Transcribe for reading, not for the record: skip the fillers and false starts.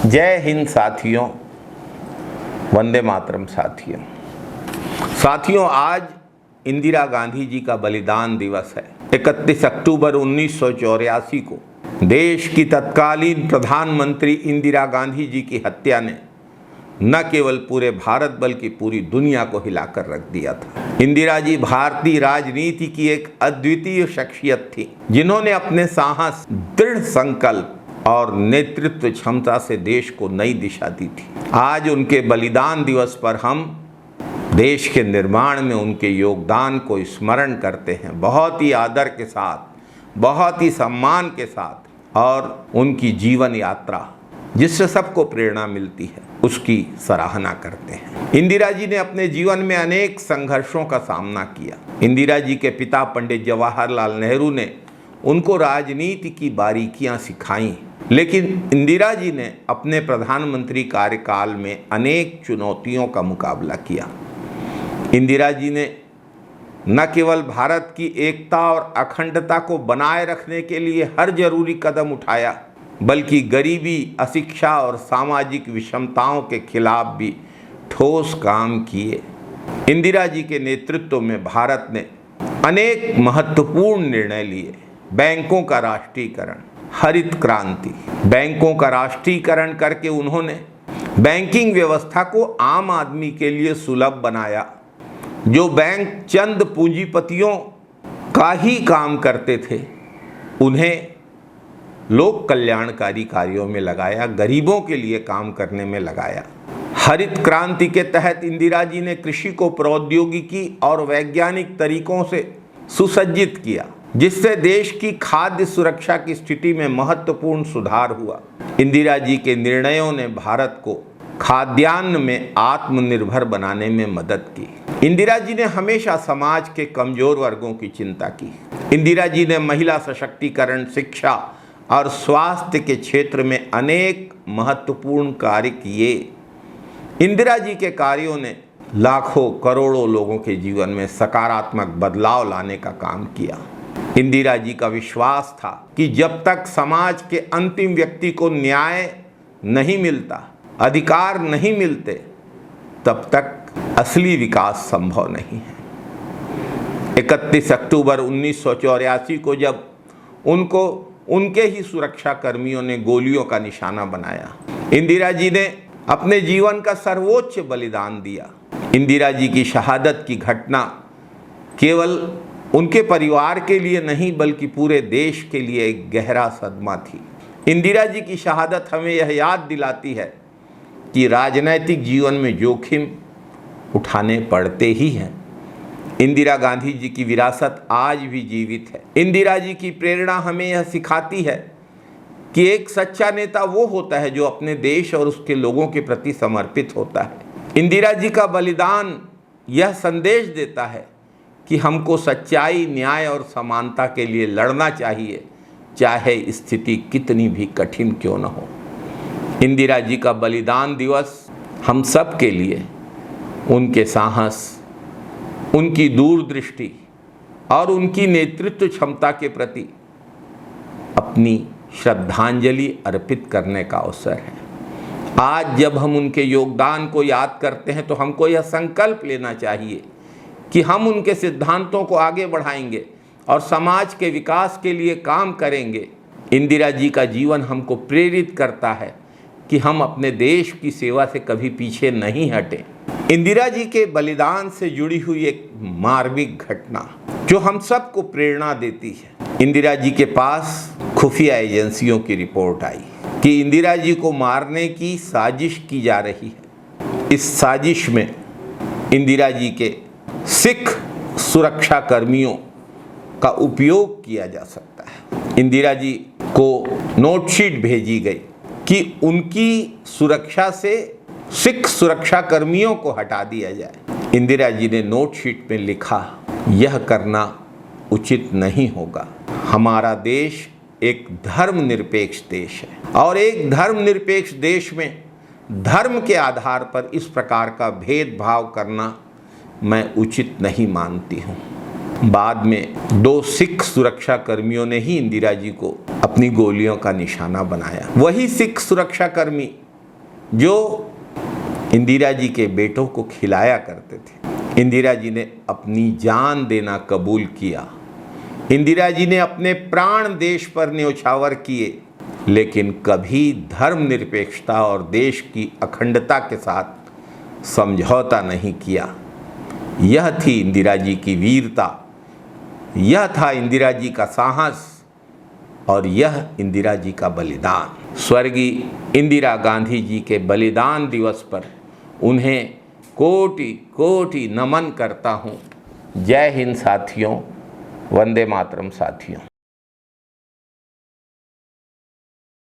जय हिंद साथियों, वंदे मातरम साथियों, आज इंदिरा गांधी जी का बलिदान दिवस है। 31 अक्टूबर 1984 को देश की तत्कालीन प्रधानमंत्री इंदिरा गांधी जी की हत्या ने न केवल पूरे भारत बल्कि पूरी दुनिया को हिलाकर रख दिया था। इंदिरा जी भारतीय राजनीति की एक अद्वितीय शख्सियत थी, जिन्होंने अपने साहस, दृढ़ संकल्प और नेतृत्व क्षमता से देश को नई दिशा दी थी। आज उनके बलिदान दिवस पर हम देश के निर्माण में उनके योगदान को स्मरण करते हैं, बहुत ही आदर के साथ, बहुत ही सम्मान के साथ, और उनकी जीवन यात्रा जिससे सबको प्रेरणा मिलती है उसकी सराहना करते हैं। इंदिरा जी ने अपने जीवन में अनेक संघर्षों का सामना किया। इंदिरा जी के पिता पंडित जवाहरलाल नेहरू ने उनको राजनीति की बारीकियां सिखाईं, लेकिन इंदिरा जी ने अपने प्रधानमंत्री कार्यकाल में अनेक चुनौतियों का मुकाबला किया। इंदिरा जी ने न केवल भारत की एकता और अखंडता को बनाए रखने के लिए हर जरूरी कदम उठाया, बल्कि गरीबी, अशिक्षा और सामाजिक विषमताओं के खिलाफ भी ठोस काम किए। इंदिरा जी के नेतृत्व में भारत ने अनेक महत्वपूर्ण निर्णय लिए। बैंकों का राष्ट्रीयकरण, हरित क्रांति। बैंकों का राष्ट्रीयकरण करके उन्होंने बैंकिंग व्यवस्था को आम आदमी के लिए सुलभ बनाया। जो बैंक चंद पूंजीपतियों का ही काम करते थे, उन्हें लोक कल्याणकारी कार्यों में लगाया, गरीबों के लिए काम करने में लगाया। हरित क्रांति के तहत इंदिरा जी ने कृषि को प्रौद्योगिकी और वैज्ञानिक तरीकों से सुसज्जित किया, जिससे देश की खाद्य सुरक्षा की स्थिति में महत्वपूर्ण सुधार हुआ। इंदिरा जी के निर्णयों ने भारत को खाद्यान्न में आत्मनिर्भर बनाने में मदद की। इंदिरा जी ने हमेशा समाज के कमजोर वर्गों की चिंता की। इंदिरा जी ने महिला सशक्तिकरण, शिक्षा और स्वास्थ्य के क्षेत्र में अनेक महत्वपूर्ण कार्य किए। इंदिरा जी के कार्यों ने लाखों करोड़ों लोगों के जीवन में सकारात्मक बदलाव लाने का काम किया। इंदिरा जी का विश्वास था कि जब तक समाज के अंतिम व्यक्ति को न्याय नहीं मिलता, अधिकार नहीं मिलते, तब तक असली विकास संभव नहीं है। 31 अक्टूबर 1984 को जब उनको उनके ही सुरक्षा कर्मियों ने गोलियों का निशाना बनाया, इंदिरा जी ने अपने जीवन का सर्वोच्च बलिदान दिया। इंदिरा जी की शहादत की घटना केवल उनके परिवार के लिए नहीं बल्कि पूरे देश के लिए एक गहरा सदमा थी। इंदिरा जी की शहादत हमें यह याद दिलाती है कि राजनैतिक जीवन में जोखिम उठाने पड़ते ही हैं। इंदिरा गांधी जी की विरासत आज भी जीवित है। इंदिरा जी की प्रेरणा हमें यह सिखाती है कि एक सच्चा नेता वो होता है जो अपने देश और उसके लोगों के प्रति समर्पित होता है। इंदिरा जी का बलिदान यह संदेश देता है कि हमको सच्चाई, न्याय और समानता के लिए लड़ना चाहिए, चाहे स्थिति कितनी भी कठिन क्यों न हो। इंदिरा जी का बलिदान दिवस हम सब के लिए उनके साहस, उनकी दूरदृष्टि और उनकी नेतृत्व क्षमता के प्रति अपनी श्रद्धांजलि अर्पित करने का अवसर है। आज जब हम उनके योगदान को याद करते हैं तो हमको यह संकल्प लेना चाहिए कि हम उनके सिद्धांतों को आगे बढ़ाएंगे और समाज के विकास के लिए काम करेंगे। इंदिरा जी का जीवन हमको प्रेरित करता है कि हम अपने देश की सेवा से कभी पीछे नहीं हटें। इंदिरा जी के बलिदान से जुड़ी हुई एक मार्मिक घटना जो हम सबको प्रेरणा देती है। इंदिरा जी के पास खुफिया एजेंसियों की रिपोर्ट आई कि इंदिरा जी को मारने की साजिश की जा रही है। इस साजिश में इंदिरा जी के सिख सुरक्षा कर्मियों का उपयोग किया जा सकता है। इंदिरा जी को नोटशीट भेजी गई कि उनकी सुरक्षा से सिख सुरक्षा कर्मियों को हटा दिया जाए। इंदिरा जी ने नोटशीट में लिखा, यह करना उचित नहीं होगा। हमारा देश एक धर्मनिरपेक्ष देश है और एक धर्मनिरपेक्ष देश में धर्म के आधार पर इस प्रकार का भेदभाव करना मैं उचित नहीं मानती हूँ। बाद में 2 सिख सुरक्षा कर्मियों ने ही इंदिरा जी को अपनी गोलियों का निशाना बनाया। वही सिख सुरक्षा कर्मी जो इंदिरा जी के बेटों को खिलाया करते थे। इंदिरा जी ने अपनी जान देना कबूल किया। इंदिरा जी ने अपने प्राण देश पर न्योछावर किए, लेकिन कभी धर्मनिरपेक्षता और देश की अखंडता के साथ समझौता नहीं किया। यह थी इंदिरा जी की वीरता, यह था इंदिरा जी का साहस और यह इंदिरा जी का बलिदान। स्वर्गीय इंदिरा गांधी जी के बलिदान दिवस पर उन्हें कोटि कोटि नमन करता हूँ। जय हिंद साथियों, वंदे मातरम साथियों।